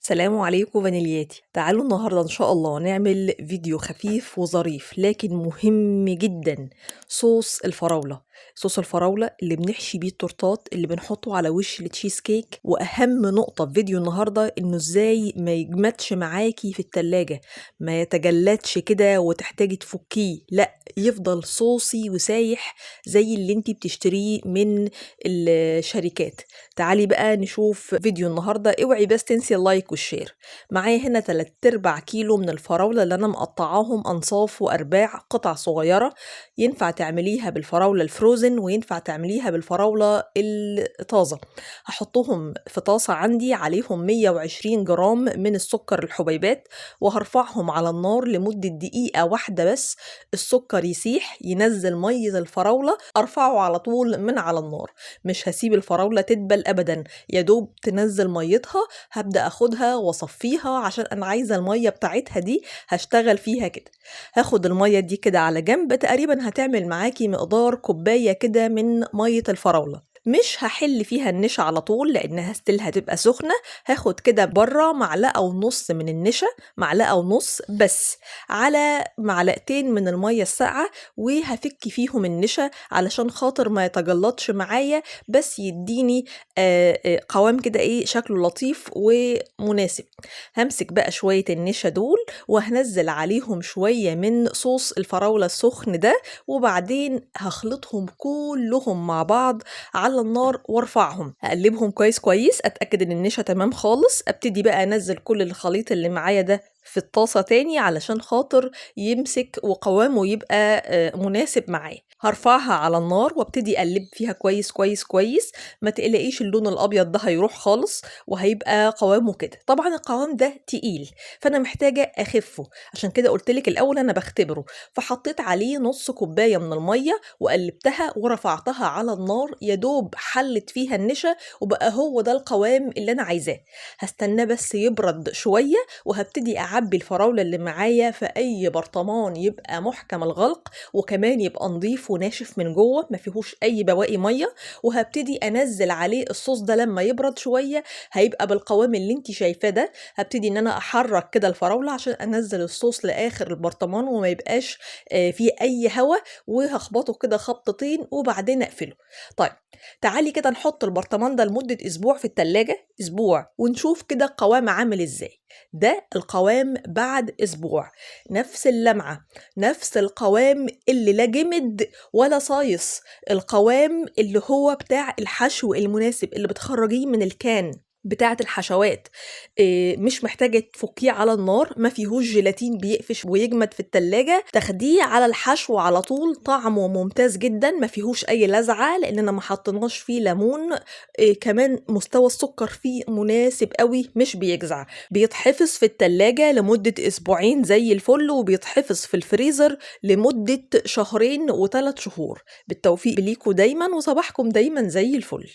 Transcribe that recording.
سلام عليكم فانيلياتي. تعالوا النهاردة إن شاء الله نعمل فيديو خفيف وظريف لكن مهم جدا. صوص الفراولة. صوص الفراولة اللي بنحشي بيه التورتات اللي بنحطه على وش التشيز كيك. وأهم نقطة في فيديو النهاردة إنه إزاي ما يجمدش معاكي في التلاجة، ما يتجلدش كده وتحتاجي تفكيه، لا يفضل صوصي وسايح زي اللي انتي بتشتريه من الشركات. تعالي بقى نشوف فيديو النهاردة. اوعي بس تنسي اللايك والشير. معايا هنا 3/4 كيلو من الفراولة اللي انا مقطعاهم انصاف وارباع قطع صغيرة. ينفع تعمليها بالفراولة الفروزن وينفع تعمليها بالفراولة الطازة. هحطهم في طاسة عندي عليهم 120 جرام من السكر الحبيبات، وهرفعهم على النار لمدة دقيقة واحدة بس. السكر يسيح ينزل مية الفراولة، ارفعه على طول من على النار. مش هسيب الفراولة تدبل ابدا، يا دوب تنزل ميتها هبدأ اخدها واصفيها عشان انا عايزة المية بتاعتها دي هشتغل فيها كده. هاخد المية دي كده على جنب، تقريبا هتعمل معاكي مقدار كوباية كده من مية الفراولة. مش هحل فيها النشا على طول لانها ستيل هتبقى سخنة. هاخد كده بره معلقة ونص من النشا، معلقة ونص بس، على معلقتين من المية الساقعة، وهفك فيهم النشا علشان خاطر ما يتجلطش معايا، بس يديني قوام كده ايه شكله لطيف ومناسب. همسك بقى شوية النشا دول وهنزل عليهم شوية من صوص الفراولة السخن ده، وبعدين هخلطهم كلهم مع بعض على النار وارفعهم. هقلبهم كويس كويس، اتأكد ان النشا تمام خالص. ابتدي بقى انزل كل الخليط اللي معايا ده في الطاسة تاني علشان خاطر يمسك وقوامه يبقى مناسب معاه. هرفعها على النار وابتدي اقلب فيها كويس كويس كويس. ما تقلقيش اللون الابيض ده هيروح خالص وهيبقى قوامه كده. طبعا القوام ده تقيل فانا محتاجة اخفه، عشان كده قلتلك الاول انا بختبره. فحطيت عليه نص كوباية من المية وقلبتها ورفعتها على النار، يا دوب حلت فيها النشا وبقى هو ده القوام اللي انا عايزاه. هستناه بس يبرد شوية، وهبتدي أعبي الفراولة اللي معايا في أي برطمان يبقى محكم الغلق، وكمان يبقى نظيف وناشف من جوه ما فيهوش أي بواقي مية. وهبتدي أنزل عليه الصوص ده لما يبرد شوية، هيبقى بالقوام اللي انتي شايفاه ده. هبتدي ان انا احرك كده الفراولة عشان انزل الصوص لاخر البرطمان وما يبقاش فيه اي هوا، وهخبطه كده خبطتين وبعدين اقفله. طيب تعالي كده نحط البرطمان ده لمدة اسبوع في التلاجة، اسبوع، ونشوف كده القوام عامل ازاي. ده القوام بعد اسبوع، نفس اللمعة، نفس القوام اللي لا جمد ولا صايص، القوام اللي هو بتاع الحشو المناسب اللي بتخرجيه من الكان بتاعة الحشوات. مش محتاجة تفكيه على النار، ما فيهوش جيلاتين بيقفش ويجمد في التلاجة. تاخديه على الحشو على طول، طعمه ممتاز جدا، ما فيهوش اي لزعة لاننا ما حطيناش فيه ليمون. كمان مستوى السكر فيه مناسب قوي، مش بيجزع. بيتحفظ في التلاجة لمدة أسبوعين زي الفل، وبيتحفظ في الفريزر لمدة 2 و3 شهور. بالتوفيق ليكوا دايما، وصباحكم دايما زي الفل.